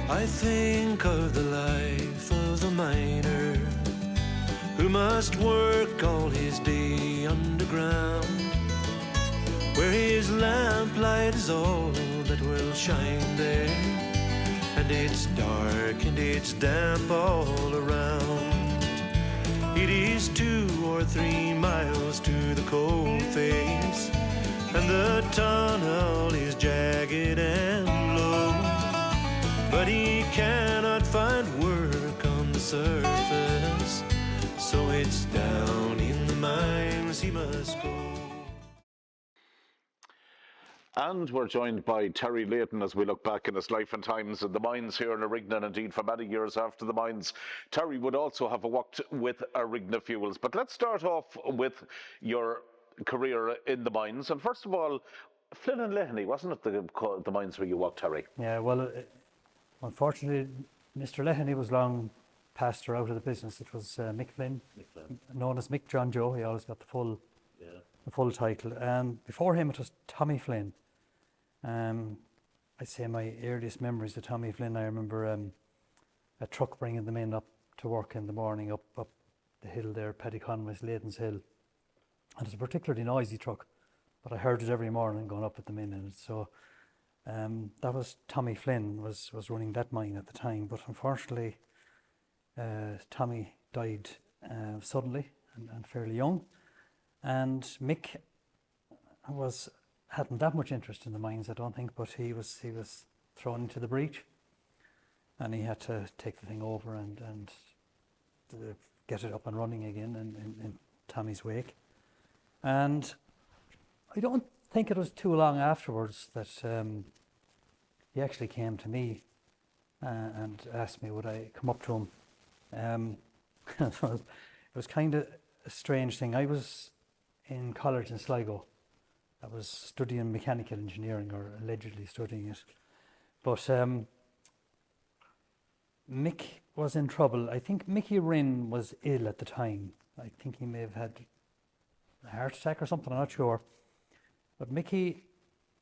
I think of the life of a miner who must work all his day underground, where his lamplight is all that will shine there, and it's dark and it's damp all around. It is 2 or 3 miles to the coal face, and the tunnel is jagged and low, but he cannot find work on the surface, so it's down in the mines he must go. And we're joined by Terry Leydon as we look back in his life and times in the mines here in Arigna, and indeed for many years after the mines. Terry would also have worked with Arigna Fuels. But let's start off with your career in the mines. And first of all, Flynn and Leahy, wasn't it the mines where you worked, Terry? Yeah, well, unfortunately, Mr. Leahy was long passed her out of the business. It was Mick Flynn, known as Mick John Joe. He always got the full title. And before him, it was Tommy Flynn. I'd say my earliest memories of Tommy Flynn, I remember a truck bringing them in up to work in the morning up the hill there, Paddy Conway's Leydon's Hill. And it's a particularly noisy truck, but I heard it every morning going up at the min in it. So that was Tommy Flynn was running that mine at the time. But unfortunately, Tommy died suddenly and fairly young. And Mick hadn't that much interest in the mines, I don't think, but he was thrown into the breach, and he had to take the thing over and get it up and running again in Tommy's wake. And I don't think it was too long afterwards that he actually came to me and asked me would I come up to him. It was kind of a strange thing. I was in college in Sligo. I was studying mechanical engineering, or allegedly studying it. But Mick was in trouble. I think Mickey Rinn was ill at the time. I think he may have had a heart attack or something, I'm not sure. But Mickey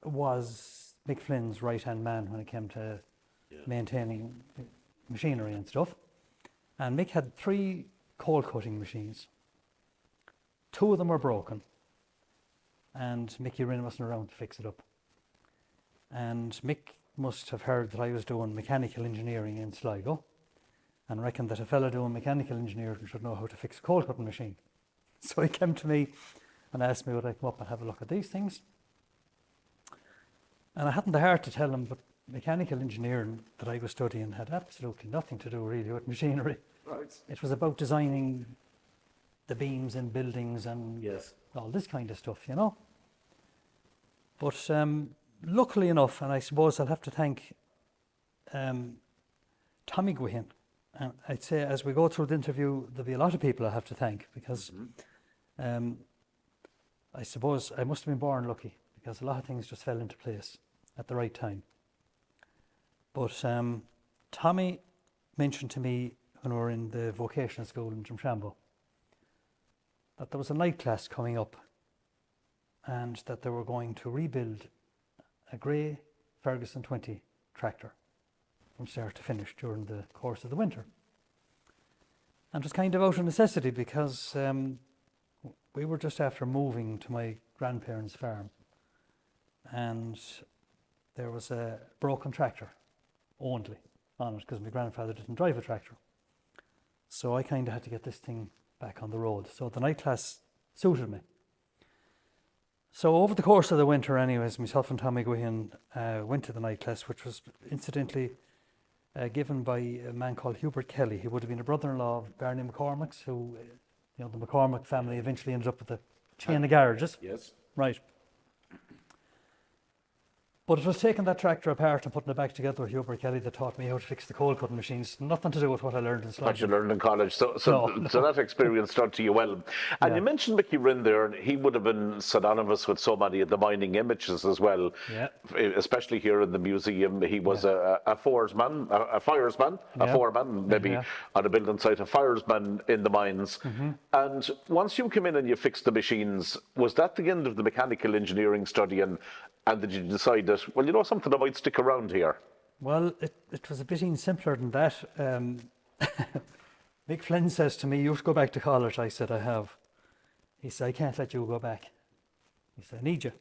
was Mick Flynn's right-hand man when it came to maintaining machinery and stuff. And Mick had 3 coal cutting machines. 2 of them were broken, and Mickey Rinn wasn't around to fix it up. And Mick must have heard that I was doing mechanical engineering in Sligo, and reckoned that a fellow doing mechanical engineering should know how to fix a coal cutting machine. So he came to me and asked me would I come up and have a look at these things. And I hadn't the heart to tell him, but mechanical engineering that I was studying had absolutely nothing to do really with machinery. Right. It was about designing the beams in buildings and all this kind of stuff, you know. But luckily enough, and I suppose I'll have to thank Tommy Guihin. And I'd say as we go through the interview, there'll be a lot of people I have to thank, because I suppose I must have been born lucky, because a lot of things just fell into place at the right time. But Tommy mentioned to me when we were in the vocational school in Drumshanbo that there was a night class coming up, and that they were going to rebuild a grey Ferguson 20 tractor from start to finish during the course of the winter. And it was kind of out of necessity, because we were just after moving to my grandparents' farm, and there was a broken tractor only on it, because my grandfather didn't drive a tractor. So I kind of had to get this thing back on the road. So the night class suited me. So over the course of the winter anyways, myself and Tommy Guihin went to the night class, which was incidentally given by a man called Hubert Kelly. He would have been a brother-in-law of Barney McCormick's, who, you know, the McCormick family eventually ended up with the chain of garages. Yes. Right. But it was taking that tractor apart and putting it back together with Hubert Kelly that taught me how to fix the coal cutting machines. Nothing to do with what I learned in Sligo. What you learned in college. So that experience stood to you well. And you mentioned Mickey Rinn there, and he would have been synonymous with so many of the mining images as well. Yeah. Especially here in the museum. He was a fireman, maybe on a building site, a fireman in the mines. And once you came in and you fixed the machines, was that the end of the mechanical engineering study? And did you decide that, well, you know something, I might stick around here? Well, it was a bit even simpler than that. Mick Flynn says to me, "You should go back to college." I said, "I have." He said, "I can't let you go back." He said, "I need you."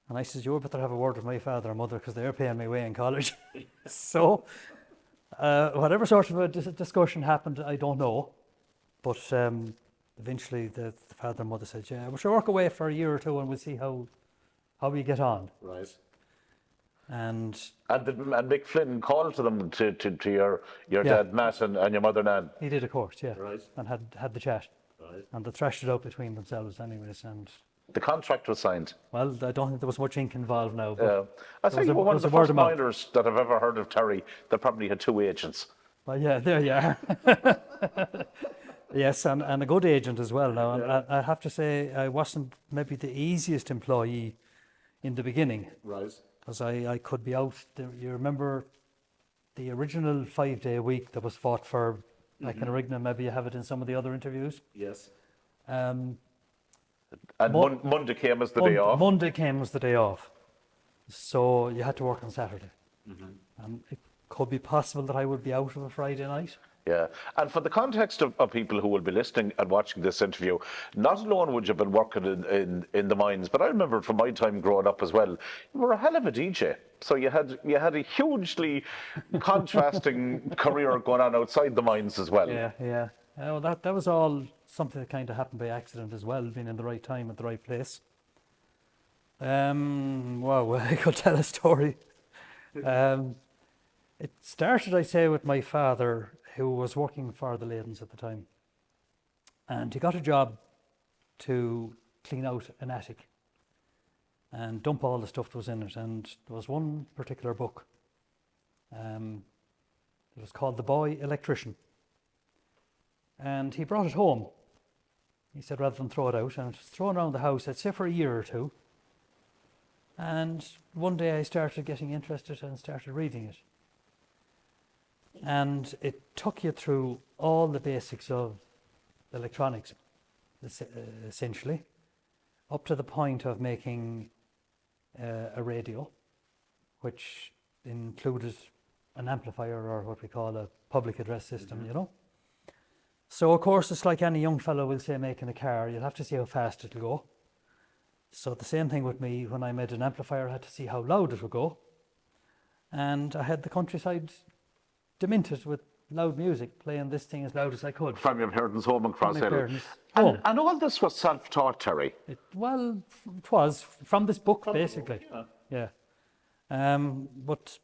And I said, "You better have a word with my father and mother because they're paying my way in college." So, whatever sort of a discussion happened, I don't know. But eventually the father and mother said, "Yeah, we should work away for a year or two and we'll see how we get on." Right. And And Mick Flynn called to them to your Yeah. dad Matt and your mother Nan. he did, of course, yeah. Right. And had the chat. Right. And they thrashed it out between themselves anyways. And, The contract was signed. well, I don't think there was much ink involved now. But I there think was you were one of there the was a word first of mouth. miners that I've ever heard of Terry that probably had 2 agents. Well, yeah, there you are. Yes, and a good agent as well now. And I have to say, I wasn't maybe the easiest employee in the beginning. Right. Because I could be out. You remember the original 5-day week that was fought for back in Rigna? Maybe you have it in some of the other interviews. Yes. Um, And Monday came as the day off. Monday came as the day off. So you had to work on Saturday. And it could be possible that I would be out of a Friday night. Yeah, and for the context of people who will be listening and watching this interview, not alone would you have been working in the mines, but I remember from my time growing up as well, you were a hell of a DJ. So you had a hugely contrasting career going on outside the mines as well. Yeah. Well, that was all something that kind of happened by accident as well, being in the right time at the right place. Well, I could tell a story. It started, I say, with my father, who was working for the Leydons at the time. And he got a job to clean out an attic and dump all the stuff that was in it. And there was one particular book. It was called The Boy Electrician. And he brought it home. He said, rather than throw it out, and it was thrown around the house, I'd say for a year or two. And one day I started getting interested and started reading it. And it took you through all the basics of electronics, essentially, up to the point of making a radio, which included an amplifier, or what we call a public address system, you know. So, of course, it's like any young fellow will say making a car, you'll have to see how fast it'll go. So the same thing with me, when I made an amplifier, I had to see how loud it would go. And I had the countryside demented with loud music, playing this thing as loud as I could. From your parents' home in Crosshill. parents' home. And all this was self-taught, Terry. It was from this book, basically. Yeah. But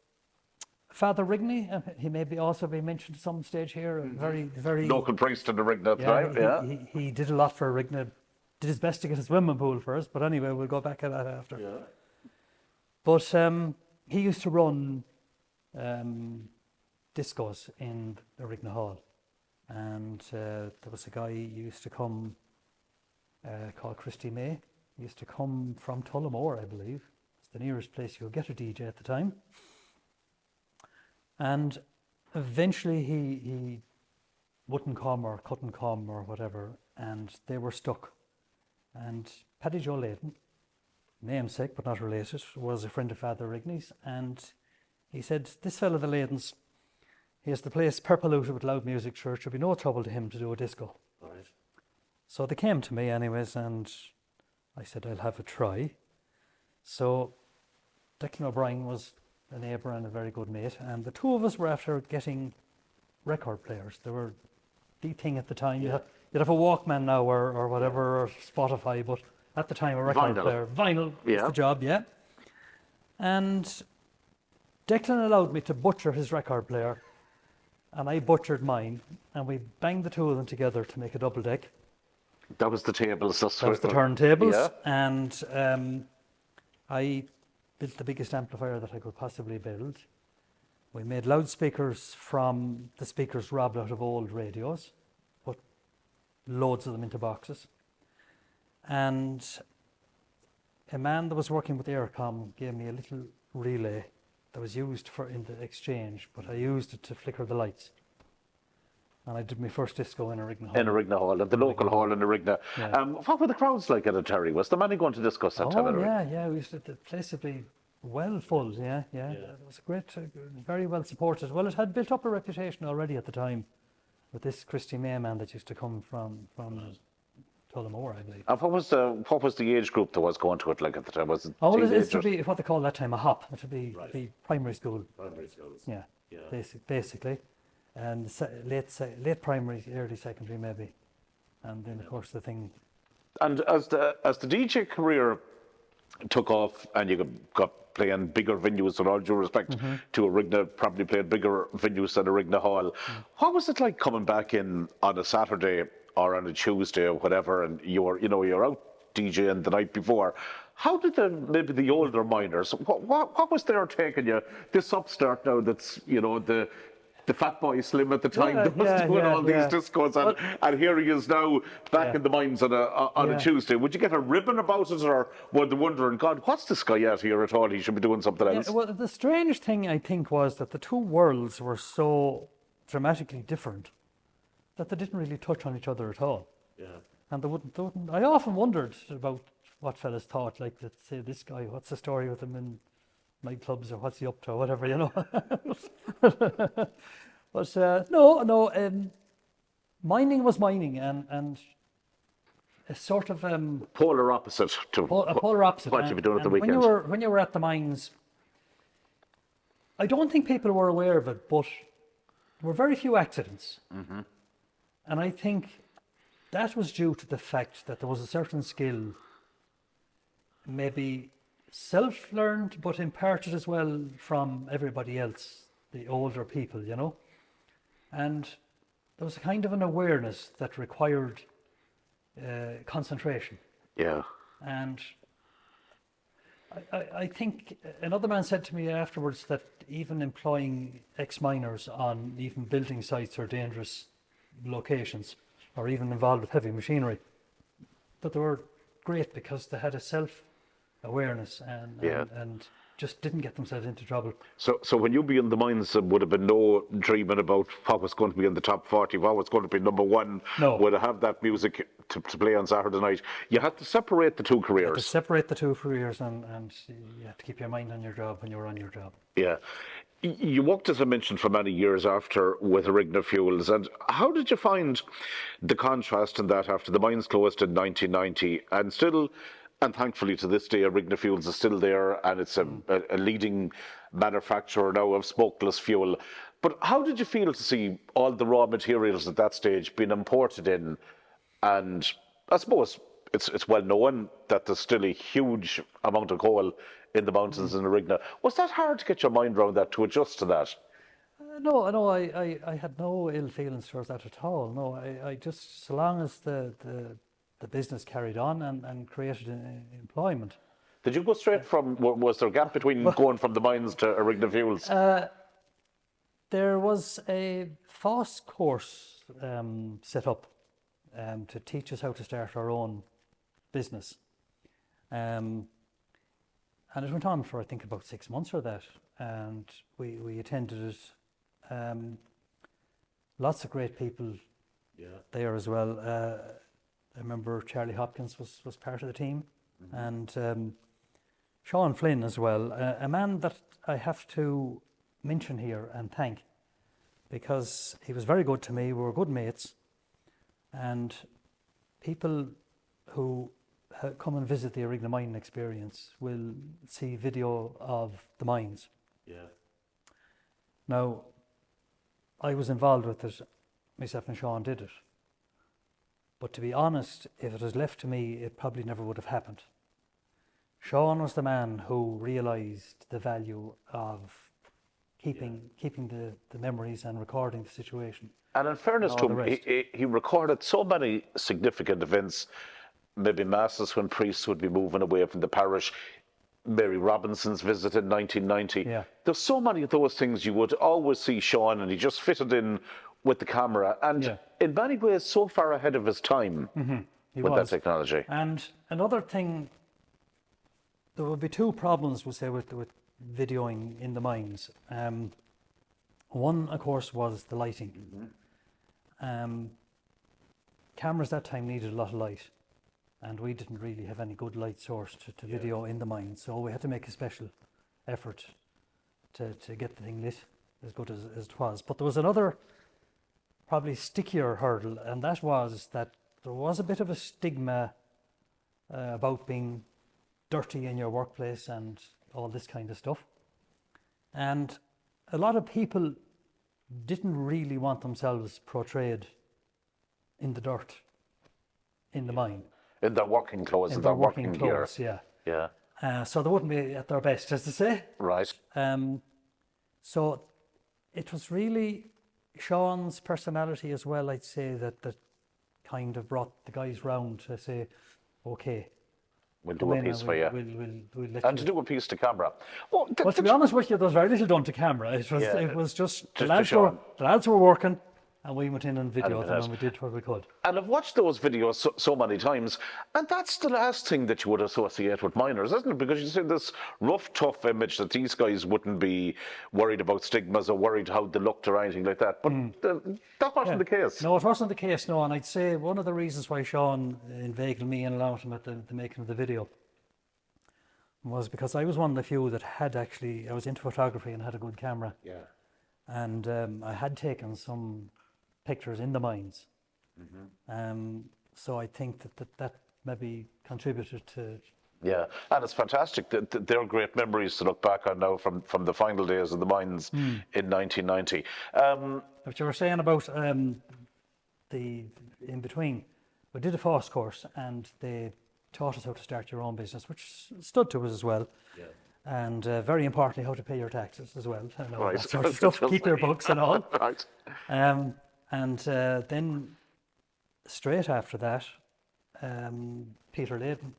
Father Rigney, he may be also be mentioned at some stage here. Very Local priest in the Rigna at the time, yeah. He did a lot for Rigna. Did his best to get a swimming pool for us, but anyway, we'll go back to that after. Yeah. But he used to run discos in the Rigna Hall, and there was a guy who used to come called Christy May. He used to come from Tullamore, I believe. It's the nearest place you could get a DJ at the time. And eventually he wouldn't come or couldn't come or whatever, and they were stuck. And Paddy Joe Leydon, namesake but not related, was a friend of Father Rigney's, and he said, this fellow the Leydons, he has the place perpolluted with loud music, sure, it should be no trouble to him to do a disco. Right. So they came to me anyways, and I said, I'll have a try. So Declan O'Brien was a neighbour and a very good mate, and the two of us were after getting record players. They were the thing at the time. You'd have a Walkman now or whatever, or Spotify, but at the time a record player. Vinyl was the job, yeah. And Declan allowed me to butcher his record player, and I butchered mine, and we banged the two of them together to make a double deck. That was the tables. That was the turntables, yeah. and I built the biggest amplifier that I could possibly build. We made loudspeakers from the speakers robbed out of old radios, put loads of them into boxes. And a man that was working with Aircom gave me a little relay that was used in the exchange, but I used it to flicker the lights. And I did my first disco in a Rigna Hall. In a Rigna Hall, at the local hall in a Rigna. Yeah. What were the crowds like at a Terry? Was there many going to discos that time? Yeah. We used to, the place would be well full, yeah. It was a great, very well supported. Well, it had built up a reputation already at the time with this Christy May man that used to come from Tullamore, I believe. And what was the age group that was going to it like at the time? Was it Oh, well, it's to teenagers? be what they call that time a hop. It would be primary school. Primary schools. Yeah, Yeah. basically, and late primary, early secondary maybe, and then of course the thing. And as the DJ career took off and you got playing bigger venues, with all due respect to Arigna, probably played bigger venues than Arigna Hall. What was it like coming back in on a Saturday or on a Tuesday or whatever, and you're out DJing the night before? How did maybe the older miners, what was their take on you? This upstart now that's, the Fat Boy Slim at the time that was doing all these discos, and here he is now back in the mines on a Tuesday. Would you get a ribbon about it, or were they wondering, God, what's this guy at here at all? He should be doing something else. Well, the strange thing I think was that the two worlds were so dramatically different that they didn't really touch on each other at all. Yeah. And they wouldn't. I often wondered about what fellas thought, like, let's say, this guy, what's the story with him in nightclubs, or what's he up to, or whatever, But no, mining was mining, and a sort of Polar opposite to a polar opposite. what you'd be doing at the and weekend. When you were at the mines, I don't think people were aware of it, but there were very few accidents. And I think that was due to the fact that there was a certain skill, maybe self-learned, but imparted as well from everybody else, the older people, And there was a kind of an awareness that required concentration. Yeah. And I think another man said to me afterwards that even employing ex-miners on even building sites or dangerous locations, or even involved with heavy machinery, that they were great because they had a self-awareness and just didn't get themselves into trouble. So when you be in the mines, there would have been no dreaming about what was going to be in the top 40, what was going to be number one. No. Would have that music to play on Saturday night. You had to separate the two careers. To separate the two careers, and you had to keep your mind on your job when you were on your job. Yeah. You worked, as I mentioned, for many years after with Arigna Fuels. And how did you find the contrast in that after the mines closed in 1990 and still... And thankfully, to this day, Arigna Fuels is still there, and it's a leading manufacturer now of smokeless fuel. But how did you feel to see all the raw materials at that stage being imported in? And I suppose it's well known that there's still a huge amount of coal in the mountains in Arigna. Was that hard to get your mind around that, to adjust to that? No, I had no ill feelings towards that at all. No, I just, so long as the business carried on and created employment. Did you go straight from, was there a gap between going from the mines to Arigna Fuels? There was a FOSS course set up to teach us how to start our own business. And it went on for, I think, about 6 months or that. And we attended it. Lots of great people there as well. I remember Charlie Hopkins was part of the team, and Sean Flynn as well, a man that I have to mention here and thank, because he was very good to me. We were good mates, and people who come and visit the Arigna mining experience will see video of the mines. Yeah. Now, I was involved with it, myself and Sean did it. But to be honest, if it was left to me, it probably never would have happened. Sean was the man who realised the value of keeping the memories and recording the situation. And in fairness to him, he recorded so many significant events, maybe masses when priests would be moving away from the parish, Mary Robinson's visit in 1990. Yeah. There's so many of those things you would always see Sean, and he just fitted in with the camera, and in many ways so far ahead of his time with that technology. And another thing, there would be two problems, we'll say, with videoing in the mines. One, of course, was the lighting. Cameras that time needed a lot of light, and we didn't really have any good light source to video in the mines, so we had to make a special effort to get the thing lit as good as it was. But there was another probably stickier hurdle, and that was that there was a bit of a stigma about being dirty in your workplace and all this kind of stuff. And a lot of people didn't really want themselves portrayed in the dirt in the mine. In their working clothes, In in their their working gear. clothes, yeah. Yeah. So they wouldn't be at their best, as to say. Right. So it was really Sean's personality as well, I'd say, that kind of brought the guys round to say, okay, We'll do a piece for you. We'll let And you. to do a piece to camera. Well, Well, to be honest with you, there was very little done to camera. It was just the Sean. lads were working, and we went in and videoed them, that's- and we did what we could. And I've watched those videos so many times, and that's the last thing that you would associate with miners, isn't it? Because you see this rough, tough image that these guys wouldn't be worried about stigmas or worried how they looked or anything like that. But that wasn't the case. No, it wasn't the case, no. And I'd say one of the reasons why Sean inveigled me and allowed him at the making of the video was because I was one of the few that had I was into photography and had a good camera. Yeah. And I had taken some pictures in the mines. So I think that maybe contributed to. Yeah, and it's fantastic. They're great memories to look back on now from the final days of the mines in 1990. What you were saying about the in between, we did a FOSS course and they taught us how to start your own business, which stood to us as well. Yeah. And very importantly, how to pay your taxes as well. And all Right. that sort of stuff, keep your books and all. Right. And then straight after that, Peter Leydon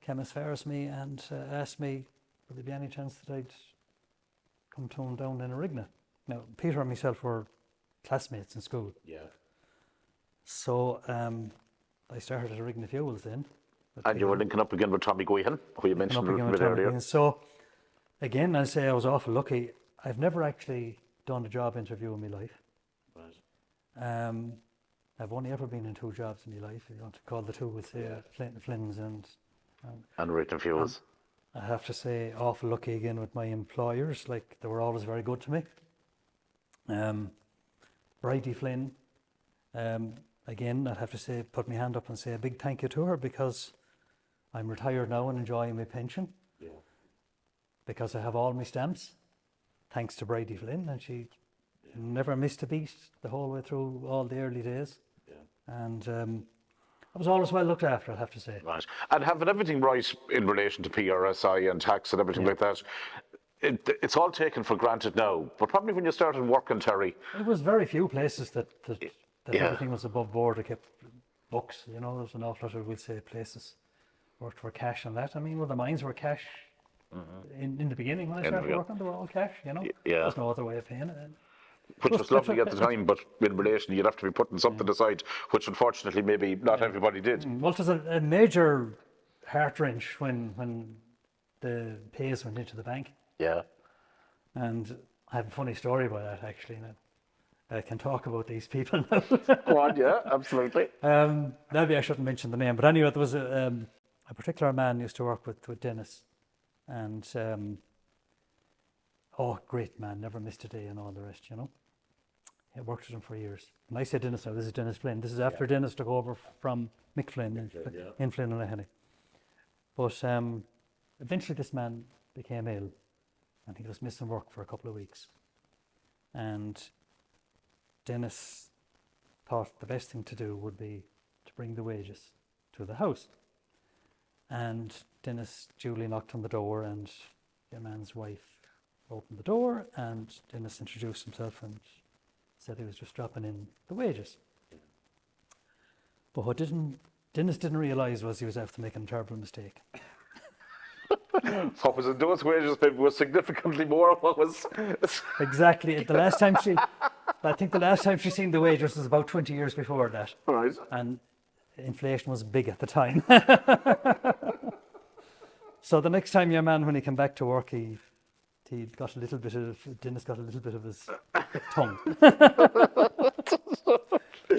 came as far as me and asked me, would there be any chance that I'd come to him down in Arigna? Now, Peter and myself were classmates in school. Yeah. So I started at Arigna Fuels then. And you were linking up again with Tommy Guihan, who you mentioned a little bit earlier. And so, again, I say I was awful lucky. I've never actually done a job interview in my life. Right. I've only ever been in 2 jobs in my life. If you want to call the two with Flynn's and And Fuels. I have to say awful lucky again with my employers. Like, they were always very good to me. Bridie Flynn, again, I'd have to say, put my hand up and say a big thank you to her, because I'm retired now and enjoying my pension. Yeah. Because I have all my stamps, thanks to Bridie Flynn, and she never missed a beat the whole way through all the early days. Yeah. And I was always well looked after, I'd have to say. Right. And having everything right in relation to PRSI and tax and everything like that, it's all taken for granted now. But probably when you started working, Terry. It was very few places that everything was above board. I kept books, you know, there's an awful lot of, we'll say, places worked for cash and that. I mean, well, the mines were cash in the beginning when I started working, they were all cash, you know. Yeah. There's no other way of paying it. Which was lovely at the time, but in relation, you'd have to be putting something aside, which unfortunately maybe not everybody did. Well, it was a major heart wrench when the pays went into the bank. Yeah. And I have a funny story about that, actually. And I can talk about these people now. Go on, yeah, absolutely. Maybe I shouldn't mention the name, but anyway, there was a particular man who used to work with Dennis, and great man, never missed a day and all the rest, you know. I worked with him for years. And I say Dennis now, this is Dennis Flynn. This is after Dennis took over from Mick Flynn in Flynn and Lehenny. But eventually this man became ill and he was missing work for a couple of weeks. And Dennis thought the best thing to do would be to bring the wages to the house. And Dennis duly knocked on the door, and your man's wife opened the door, and Dennis introduced himself and said he was just dropping in the wages. But what Dennis didn't realise was he was after making a terrible mistake. What was in those wages maybe was significantly more what was... Exactly. I think the last time she seen the wages was about 20 years before that. Right. And inflation was big at the time. So the next time your man, when he came back to work, Dennis got a little bit of his tongue.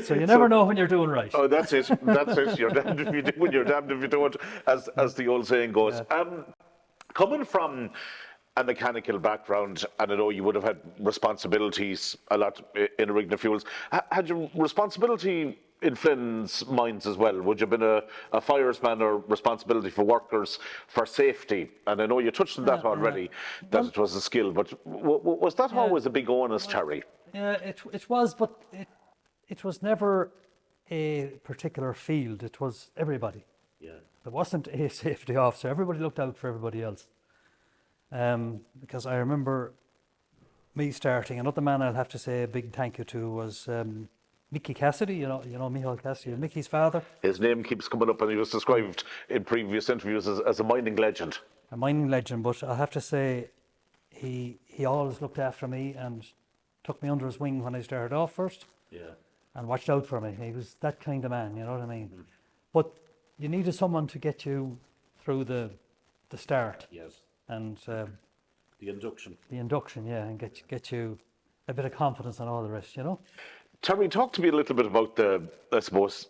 So you never know when you're doing right. Oh, that's it. That's it. You're damned if you do and you're damned if you don't, as the old saying goes. Coming from a mechanical background, and I know you would have had responsibilities a lot in Arigna Fuels. Had you responsibility in Flynn's mines as well? Would you have been a firesman or responsibility for workers for safety? And I know you touched on that already, that it was a skill, but was that always a big onus, Terry? Yeah, it was, but it was never a particular field. It was everybody. Yeah. There wasn't a safety officer. Everybody looked out for everybody else. Because I remember me starting. Another man I'll have to say a big thank you to was Mickey Cassidy. You know Michael Cassidy, Mickey's father. His name keeps coming up, and he was described in previous interviews as a mining legend. A mining legend, but I have to say he always looked after me and took me under his wing when I started off first. Yeah. And watched out for me. He was that kind of man, you know what I mean? But you needed someone to get you through the start. Yes. And The induction. the induction, yeah, and get you a bit of confidence and all the rest, you know? Terry, talk to me a little bit about I suppose,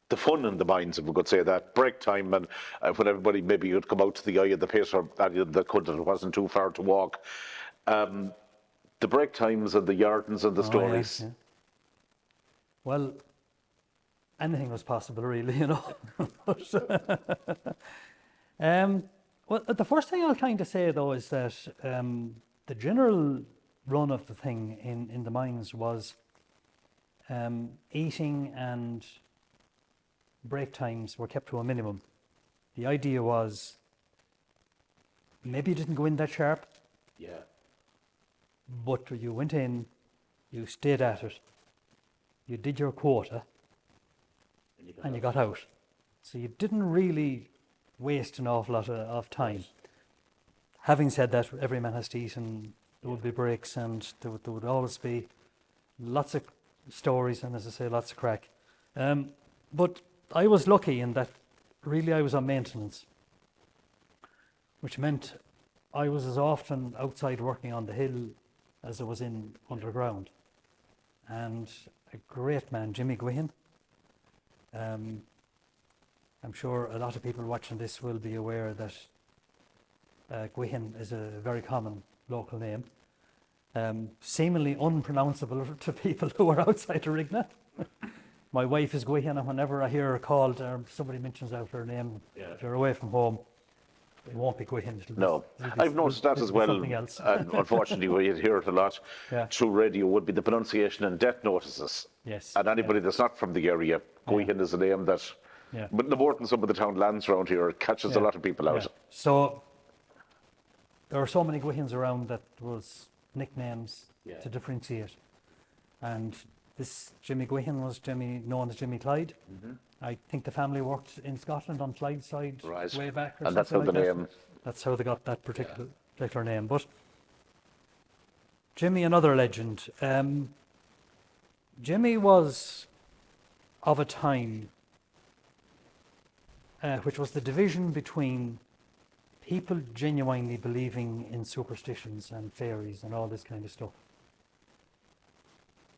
the fun in the mines, if we could say that. Break time, and when everybody maybe would come out to the eye of the pit, or that couldn't, it wasn't too far to walk. The break times and the yardens and the stories. Yeah. Well, anything was possible, really, you know. Well, the first thing I'll kind of say, though, is that the general run of the thing in the mines was eating and break times were kept to a minimum. The idea was maybe you didn't go in that sharp, Yeah. but you went in, you stayed at it, you did your quota, and you got out. So you didn't really waste an awful lot of time. Having said that, every man has to eat, and there would be breaks, and there would always be lots of stories, and as I say, lots of crack. But I was lucky in that really I was on maintenance, which meant I was as often outside working on the hill as I was in underground. And a great man, Jimmy Guihan. I'm sure a lot of people watching this will be aware that Guihan is a very common local name, seemingly unpronounceable to people who are outside Arigna. My wife is Guihan, and whenever I hear her called or somebody mentions out her name, if you're away from home, it won't be Guihan. No, I've noticed that as well. Something else. And unfortunately, we hear it a lot through radio, would be the pronunciation and death notices. Yes. And anybody that's not from the area, Guihan is a name that, but no more than some of the town lands around here, catches a lot of people out. So there are so many Guihans around that was nicknames to differentiate. And this Jimmy Guihan was known as Jimmy Clyde. I think the family worked in Scotland on Clyde side way back. Or and that's how like the that. name. That's how they got that particular name. But Jimmy, another legend. Jimmy was of a time which was the division between people genuinely believing in superstitions and fairies and all this kind of stuff,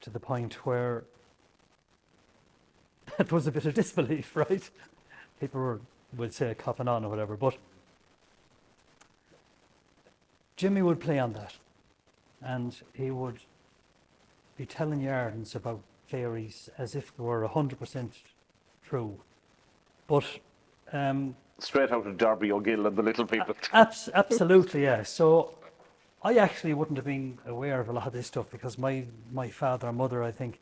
to the point where it was a bit of disbelief, right? People would say copping on or whatever, but Jimmy would play on that, and he would be telling Yardens about fairies as if they were 100% true. But Straight out of Darby O'Gill and the Little People. absolutely, yeah. So I actually wouldn't have been aware of a lot of this stuff because my father and mother, I think,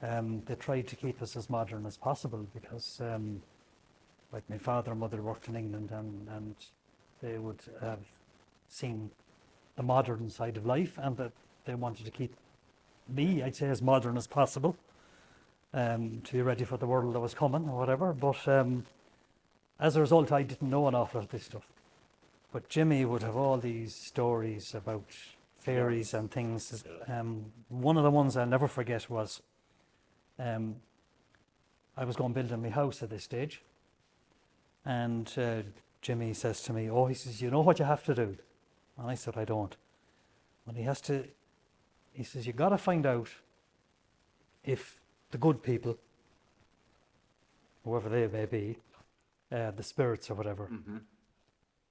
they tried to keep us as modern as possible because, like, my father and mother worked in England, and they would have seen the modern side of life, and that they wanted to keep me, I'd say, as modern as possible, to be ready for the world that was coming or whatever. But as a result, I didn't know an awful lot of this stuff. But Jimmy would have all these stories about fairies and things. One of the ones I'll never forget was I was going building my house at this stage, and Jimmy says to me, he says, you know what you have to do? And I said, I don't. And he says, you got to find out if the good people, whoever they may be, the spirits or whatever,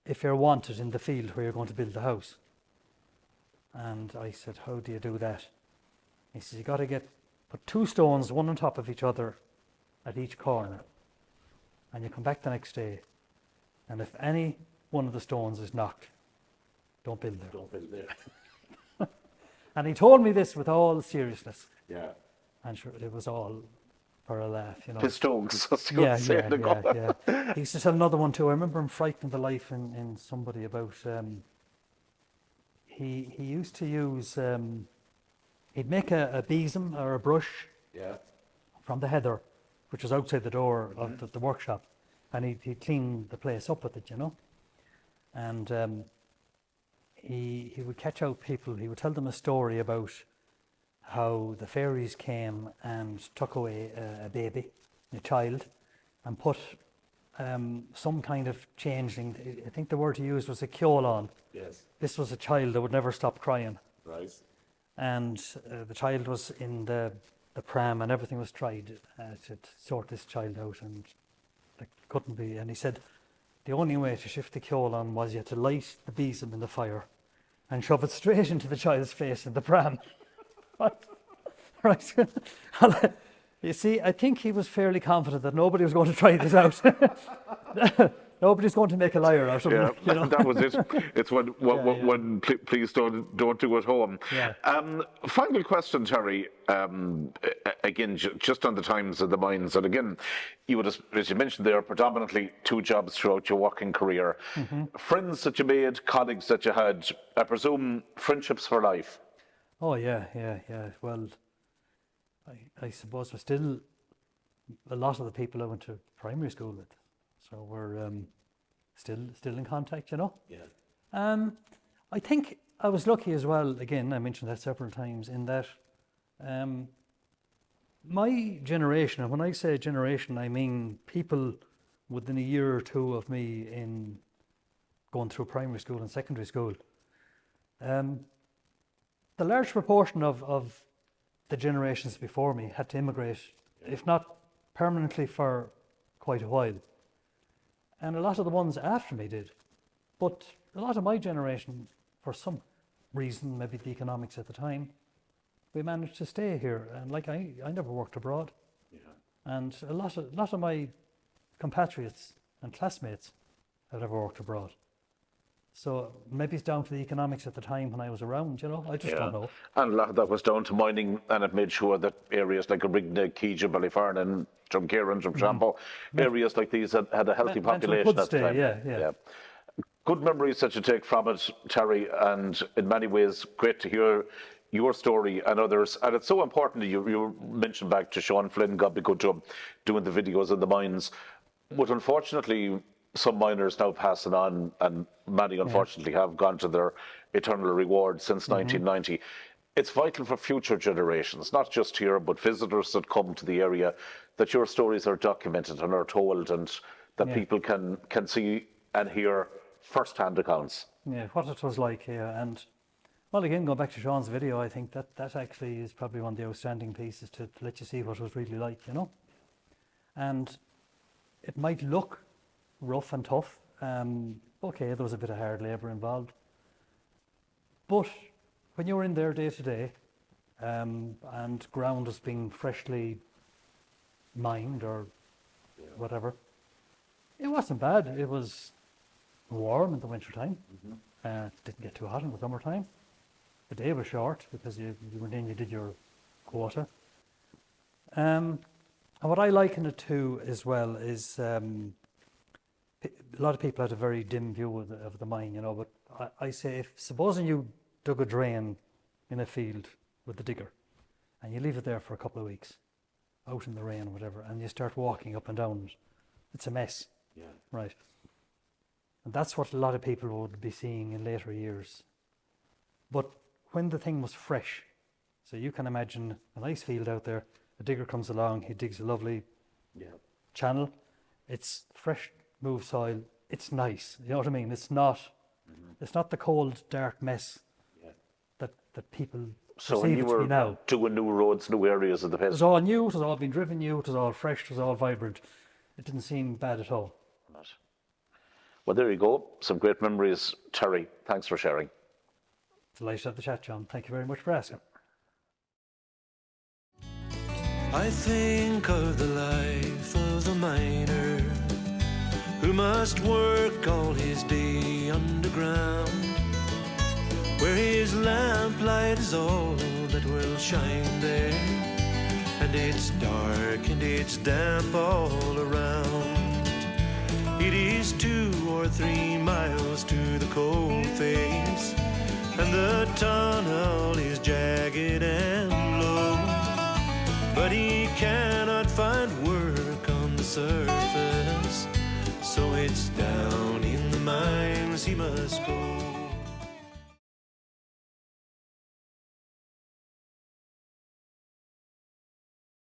if you're wanted in the field where you're going to build the house. And I said, how do you do that? He says, you got to put 2 stones, one on top of each other at each corner. And you come back the next day. And if any one of the stones is knocked, don't build there. Don't build there. And he told me this with all seriousness. Yeah. And sure, it was all for a laugh, you know. Pistones. Yeah. He used to tell another one too. I remember him frightening the life in somebody about. He used to use. He'd make a besom or a brush. Yeah. From the heather, which was outside the door of the workshop, and he'd clean the place up with it, you know. And he would catch out people. He would tell them a story about how the fairies came and took away a baby, a child, and put some kind of changeling. I think the word he used was a ceol on. Yes. This was a child that would never stop crying. Right. And the child was in the pram, and everything was tried to sort this child out, and it couldn't be. And he said the only way to shift the ceol on was you had to light the besom in the fire and shove it straight into the child's face in the pram. Right. You see, I think he was fairly confident that nobody was going to try this out. Nobody's going to make a liar out of Yeah, him. You know? that was it. It's when please don't do it home. Yeah. Final question, Terry. Again, just on the times of the mines, and again, you would have, as you mentioned there, predominantly 2 jobs throughout your working career. Friends that you made, colleagues that you had, I presume friendships for life. Oh yeah. Well, I suppose we're still a lot of the people I went to primary school with, so we're still in contact, you know. Yeah. I think I was lucky as well. Again, I mentioned that several times. In that, my generation, and when I say generation, I mean people within a year or 2 of me in going through primary school and secondary school. The large proportion of the generations before me had to immigrate, if not permanently, for quite a while. And a lot of the ones after me did. But a lot of my generation, for some reason, maybe the economics at the time, we managed to stay here. And like I never worked abroad. Yeah. And a lot of my compatriots and classmates have never worked abroad. So maybe it's down to the economics at the time when I was around, you know. I just don't know. And a lot of that was down to mining, and it made sure that areas like Rigna, Keega, Ballyfernan, Drumcairn, Drumshambo, areas like these had a healthy population at the time. Yeah. Good memories that you take from it, Terry, and in many ways, great to hear your story and others. And it's so important that you mentioned back to Sean Flynn, God be good to him, doing the videos of the mines. But unfortunately, some miners now passing on, and many unfortunately have gone to their eternal reward since 1990. It's vital for future generations, not just here, but visitors that come to the area, that your stories are documented and are told, and that people can see and hear first-hand accounts. Yeah, what it was like here. And well, again, going back to Sean's video, I think that actually is probably one of the outstanding pieces to let you see what it was really like, you know. And it might look rough and tough. Okay, there was a bit of hard labour involved. But when you were in there day to day, and ground was being freshly mined or whatever, it wasn't bad. It was warm in the winter time. Didn't get too hot in the summertime. The day was short because you went in, you did your quota. And what I liken it to as well is a lot of people had a very dim view of the mine, you know, but I say, if supposing you dug a drain in a field with the digger and you leave it there for a couple of weeks out in the rain or whatever, and you start walking up and down it, it's a mess. Yeah. Right. And that's what a lot of people would be seeing in later years. But when the thing was fresh, so you can imagine a nice field out there, a digger comes along, he digs a lovely channel, it's fresh, move soil, it's nice, you know what I mean? It's not the cold, dark mess that people So when perceive you it to were be now. doing new roads, new areas of the It place. was all new, it was all been driven new, it was all fresh, it was all vibrant. It didn't seem bad at all. Well, there you go. Some great memories, Terry. Thanks for sharing. Delighted to have the chat, John. Thank you very much for asking. I think of the life of a miner who must work all his day underground, where his lamplight is all that will shine there, and it's dark and it's damp all around. It is 2 or 3 miles to the coal face, and the tunnel is jagged and low, but he cannot find work on the surface, so it's down in the mines he must go.